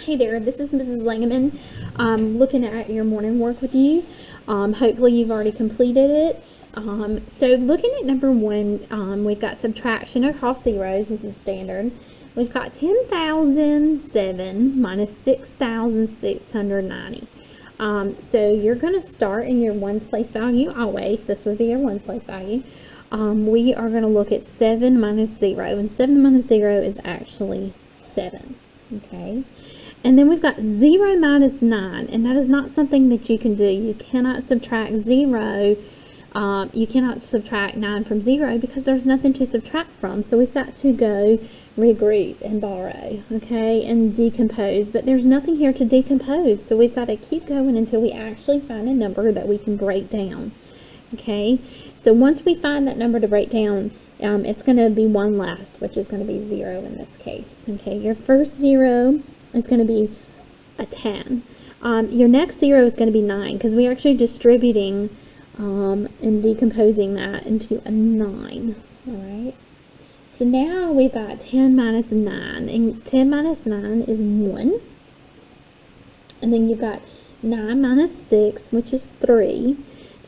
Hey there, this is Mrs. Langeman looking at your morning work with you. Hopefully you've already completed it. So looking at number one, we've got subtraction across zeros as a standard. We've got 10,007 minus 6,690. So you're going to start in your ones place value always. This would be your ones place value. We are going to look at 7 minus 0, and 7 minus 0 is actually 7. Okay, and then we've got 0 minus 9, and that is not something that you can do. You cannot subtract 0. You cannot subtract 9 from 0 because there's nothing to subtract from. So we've got to go regroup and borrow, okay, and decompose. But there's nothing here to decompose, so we've got to keep going until we actually find a number that we can break down. Okay, so once we find that number to break down, it's going to be one last, which is going to be 0 in this case. Okay, your first 0 is going to be a 10. Your next 0 is going to be 9 because we're actually distributing and decomposing that into a 9. All right. So now we've got 10 minus 9, and 10 minus 9 is 1. And then you've got 9 minus 6, which is 3.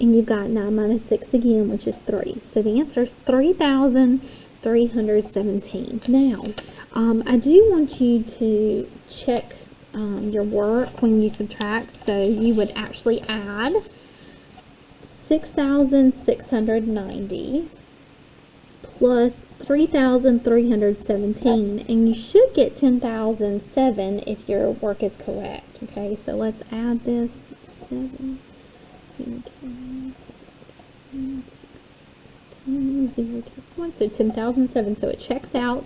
And you've got 9 minus 6 again, which is 3. So the answer is 3,317. Now, I do want you to check your work when you subtract. So you would actually add 6,690 plus 3,317. And you should get 10,007 if your work is correct. Okay, so let's add this. 7. So 10,007, so it checks out.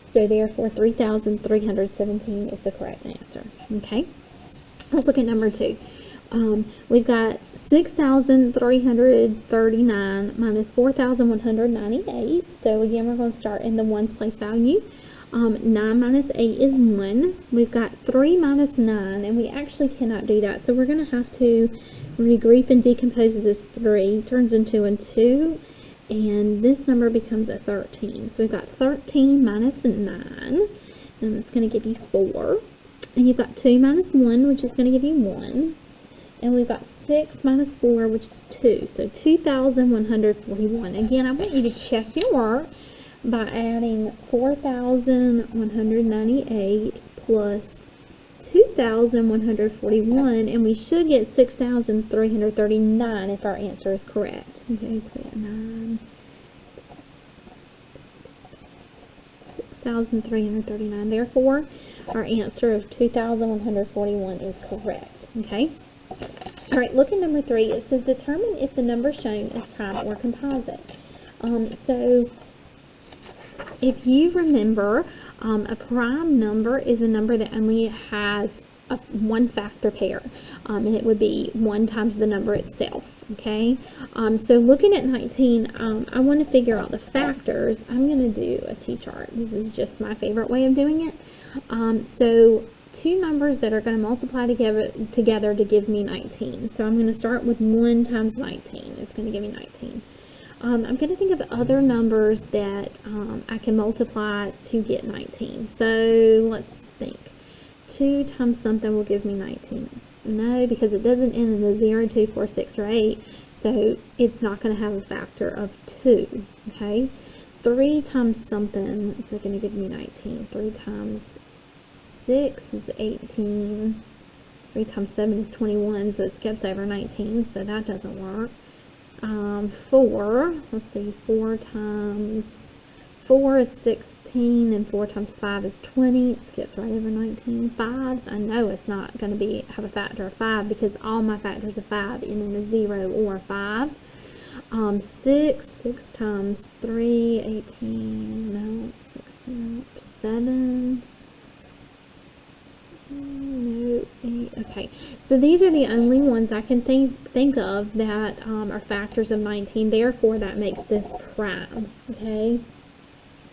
So therefore 3,317 is the correct answer. Okay, let's look at number 2. We've got 6,339 minus 4,198. So again, we're going to start in the ones place value. 9 minus 8 is 1. We've got 3 minus 9, and we actually cannot do that. So we're going to have to regroup and decompose this 3, turns into a 2, and this number becomes a 13. So we've got 13 minus 9, and it's going to give you 4. And you've got 2 minus 1, which is going to give you 1. And we've got 6 minus 4, which is 2. So 2,141. Again, I want you to check your work by adding 4,198 plus 2,141, and we should get 6,339 if our answer is correct. Okay, so we got 9, 6,339. Therefore, our answer of 2,141 is correct. Okay. All right, look at number 3. It says determine if the number shown is prime or composite. So if you remember, a prime number is a number that only has one factor pair, and it would be 1 times the number itself. Okay, so looking at 19, I want to figure out the factors. I'm going to do a T-chart. This is just my favorite way of doing it. So two numbers that are going to multiply together to give me 19. So I'm going to start with 1 times 19. It's going to give me 19. I'm going to think of other numbers that I can multiply to get 19. So let's think. 2 times something will give me 19. No, because it doesn't end in the 0, 2, 4, 6, or 8. So it's not going to have a factor of 2. Okay. 3 times something is going to give me 19. 3 times 6 is 18. 3 times 7 is 21. So it skips over 19. So that doesn't work. 4, let's see, 4 times 4 is 16, and 4 times 5 is 20. It skips right over 19. 5s, I know it's not going to have a factor of 5 because all my factors of 5 end in a 0 or 5. 6 times 3, 18, no, 6, no, 7, no, 8. Okay, so these are the only ones I can think of that are factors of 19. Therefore, that makes this prime. Okay.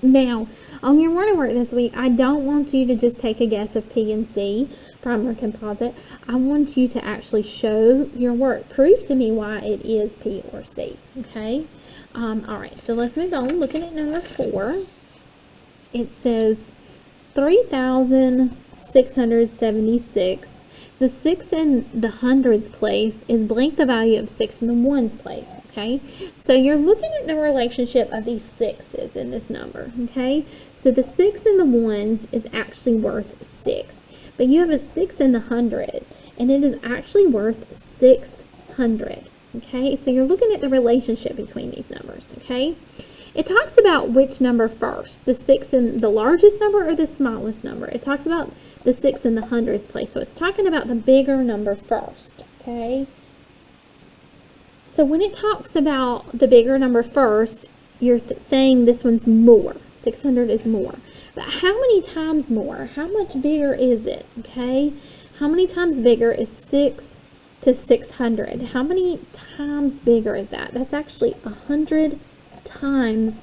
Now, on your word work this week, I don't want you to just take a guess of P and C, prime or composite. I want you to actually show your work. Prove to me why it is P or C. Okay. All right. So let's move on. Looking at number 4, it says 3,000 676. The 6 in the hundreds place is blank the value of 6 in the ones place, okay? So you're looking at the relationship of these 6's in this number, okay? So the 6 in the ones is actually worth 6. But you have a 6 in the hundred, and it is actually worth 600, okay? So you're looking at the relationship between these numbers, okay? It talks about which number first, the 6 in the largest number or the smallest number. It talks about the 6 in the hundreds place. So it's talking about the bigger number first, okay? So when it talks about the bigger number first, you're saying this one's more. 600 is more. But how many times more? How much bigger is it, okay? How many times bigger is 6 to 600? How many times bigger is that? That's actually 100 times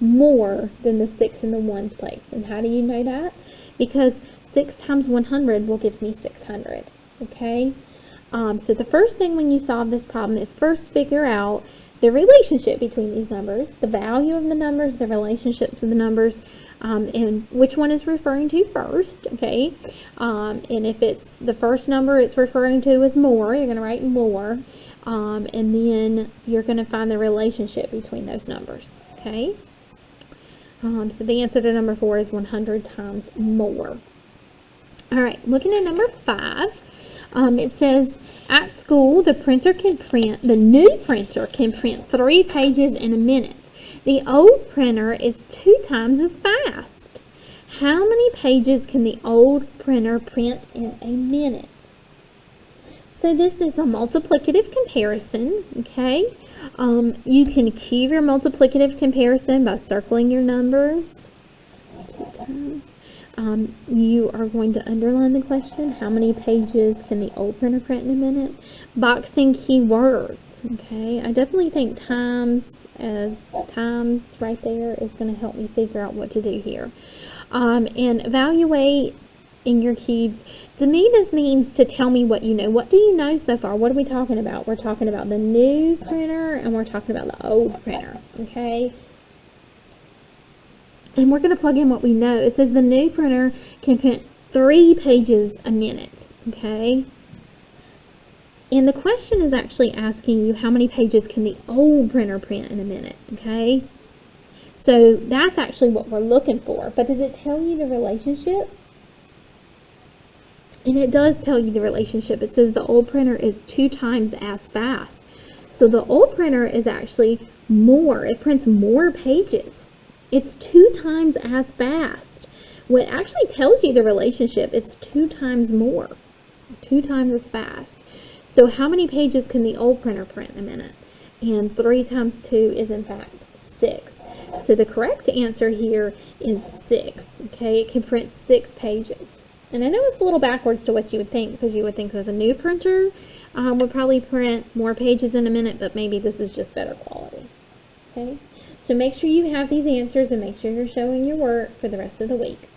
more than the 6 in the ones place. And how do you know that? Because 6 times 100 will give me 600, okay? So the first thing when you solve this problem is first figure out the relationship between these numbers, the value of the numbers, the relationships of the numbers, and which one is referring to first, okay? And if it's the first number it's referring to is more, you're going to write more, and then you're going to find the relationship between those numbers, okay? So the answer to number 4 is 100 times more. All right, looking at number 5, it says, at school, the new printer can print 3 pages in a minute. The old printer is 2 times as fast. How many pages can the old printer print in a minute? So this is a multiplicative comparison, okay? You can cube your multiplicative comparison by circling your numbers 2 times. You are going to underline the question, how many pages can the old printer print in a minute? Boxing keywords, okay? I definitely think times right there is going to help me figure out what to do here. And evaluate in your cubes. To me, this means to tell me what you know. What do you know so far? What are we talking about? We're talking about the new printer and we're talking about the old printer, okay? And we're going to plug in what we know. It says the new printer can print 3 pages a minute, okay? And the question is actually asking you how many pages can the old printer print in a minute, okay? So that's actually what we're looking for. But does it tell you the relationship? And it does tell you the relationship. It says the old printer is 2 times as fast. So the old printer is actually more. It prints more pages. It's 2 times as fast. What actually tells you the relationship, it's 2 times more, 2 times as fast. So how many pages can the old printer print in a minute? And 3 times 2 is in fact 6. So the correct answer here is 6, okay? It can print 6 pages. And I know it's a little backwards to what you would think, because you would think that the new printer would probably print more pages in a minute, but maybe this is just better quality, okay? So make sure you have these answers and make sure you're showing your work for the rest of the week.